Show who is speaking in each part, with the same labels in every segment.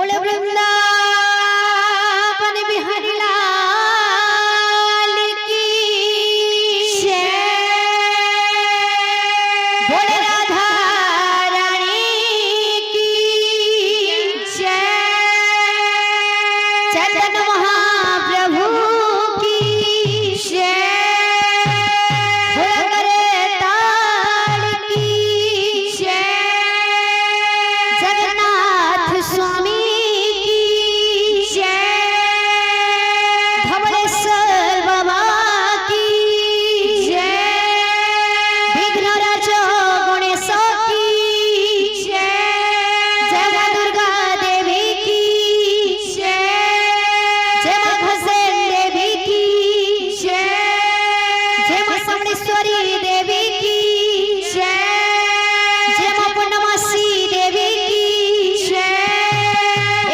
Speaker 1: बोले वृंदावन बिहारी लाल की जय। बोले राधा रानी की जय। चैतन्य महाप्रभु की जय। बोले ताल की जय। जगन्नाथ स्वामी की जय। धवलेश्वर बाबा की जय। विघ्नराज गणेश की जय। जय मां दुर्गा देवी की जय। जय मां घसेन देवी की जय। जय मां समलेश्वरी देवी की जय। जय मां पूर्णमासी देवी की जय।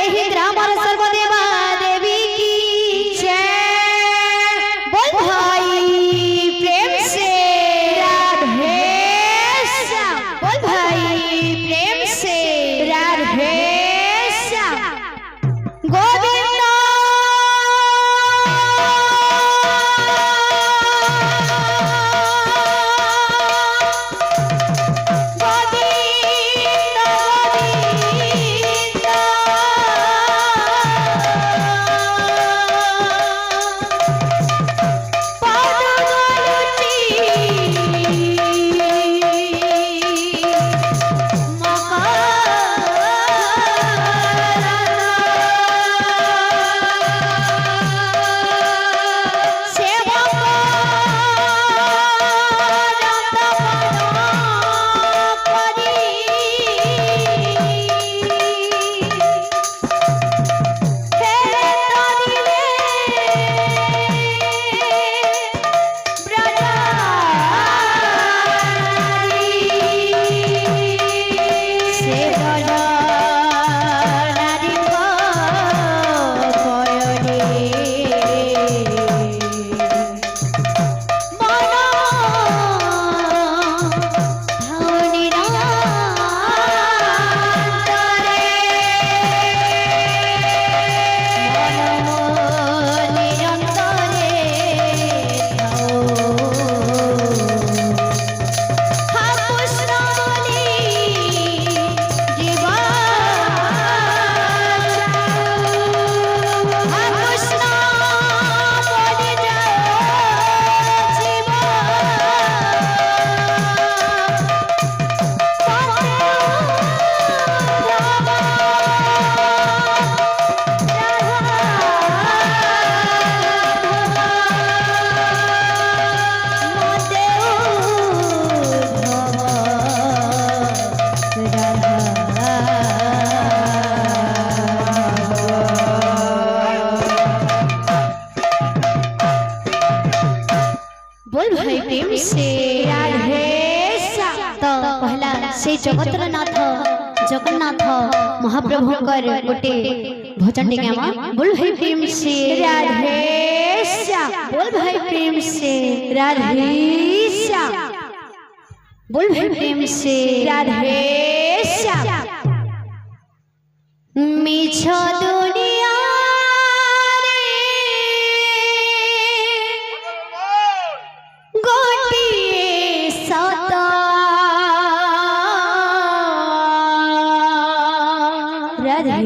Speaker 1: एही ग्रामर सर्वदेवा देवी की जय। बोल भाई प्रेम से राधे श्याम। बोल भाई प्रेम से राधे श्याम। गोविंद बोल भाई प्रेम से राधे श्याम। तो पहला से जगतनाथ जगन्नाथ महाप्रभु गोटे भजन टिकामा। बोल भाई प्रेम से राधे श्याम। बोल भाई प्रेम से राधे श्याम। बोल भाई प्रेम से राधे श्याम। मिछ दुनिया गोटिए सत राधे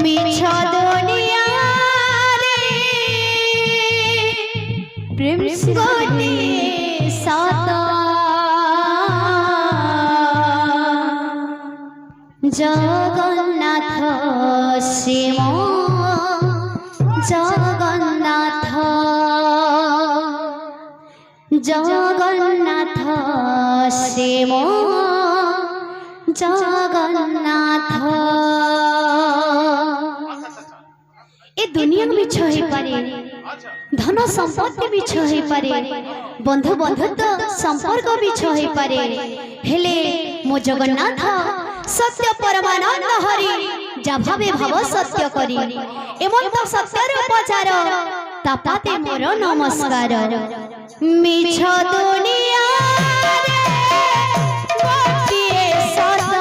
Speaker 1: मिछ दुनिया प्रेम से गोटिए सत जगन्नाथ शिव जगन्नाथ जगन्नाथ शिव जगन्नाथ। ए दुनिया मिछ हो पारे धन संपत्ति मिछ हो पारे बंधु बंधुत्व संपर्क मिछ हो पारे हेले मो जगन्नाथ सत्य परमानंद हरि जा भावे भाव सत्य करी एमन तो सत्यर उपचार तापाते मोर नमस्कार। मिछ दुनिया रे गोटिए सत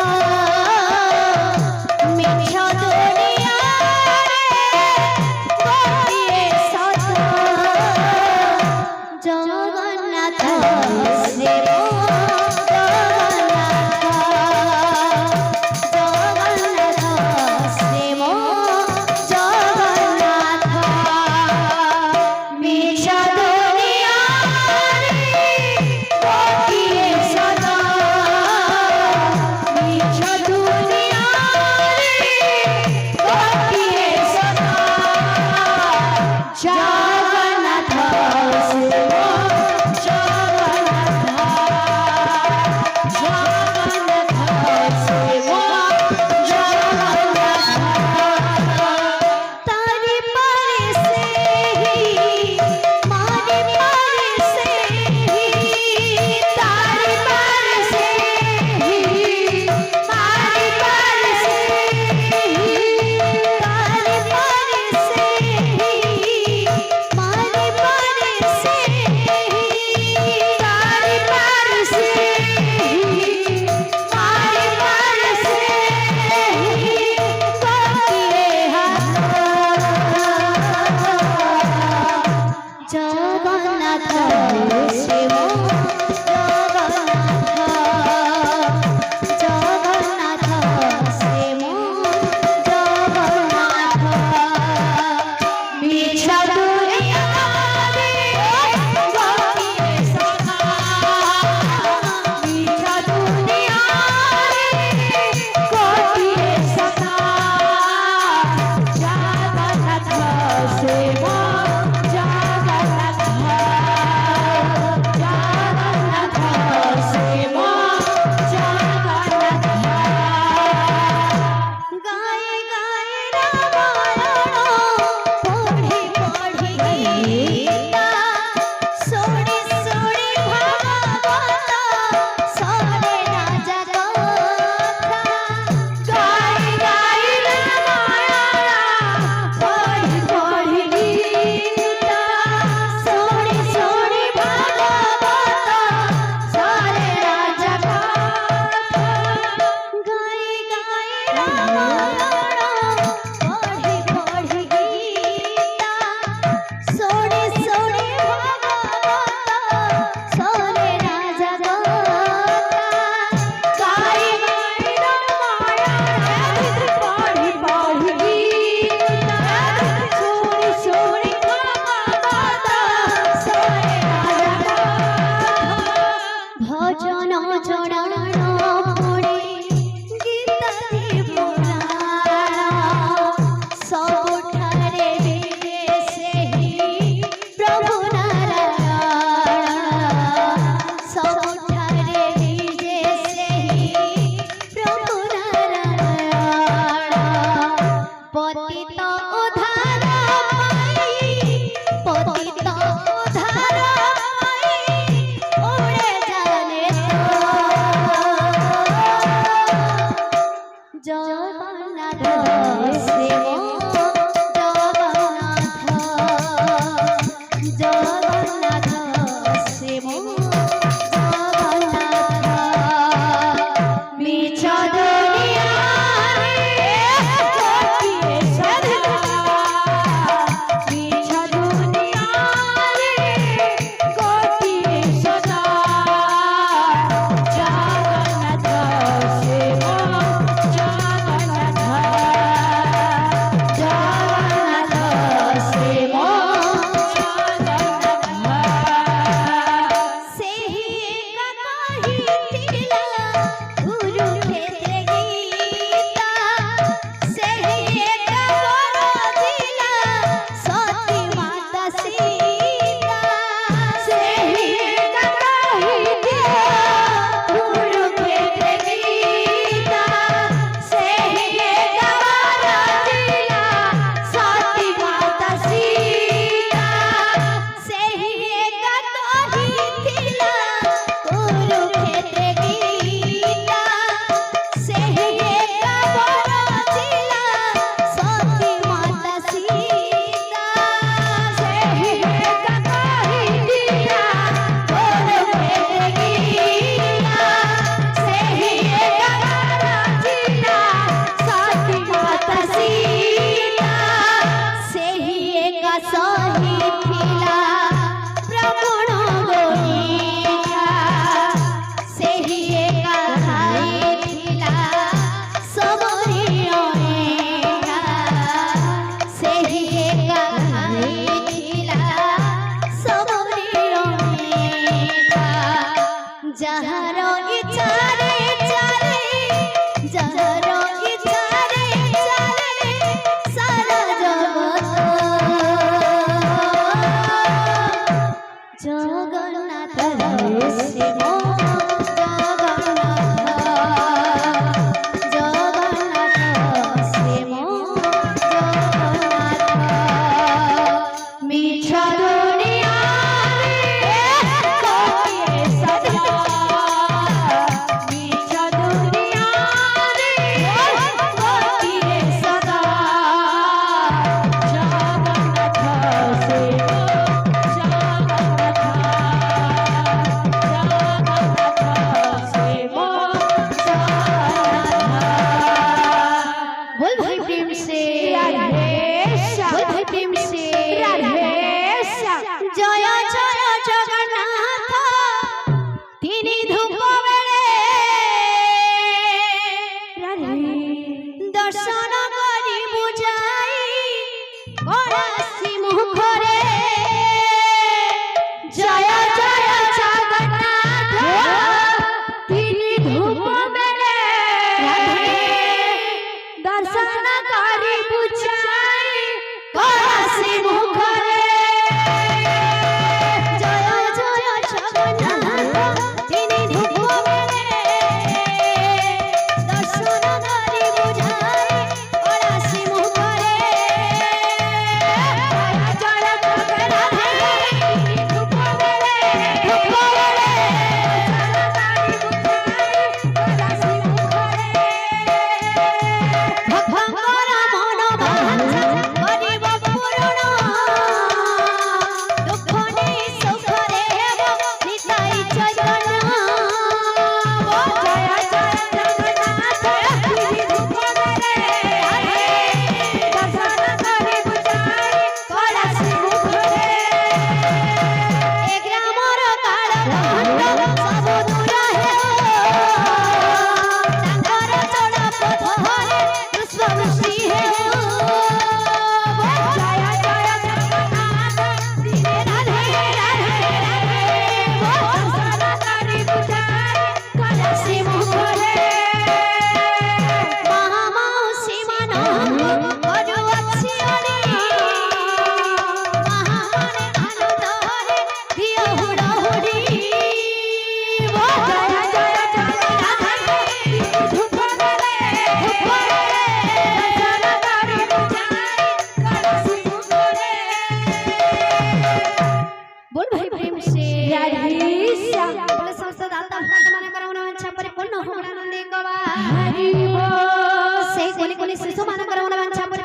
Speaker 1: दाढ़ी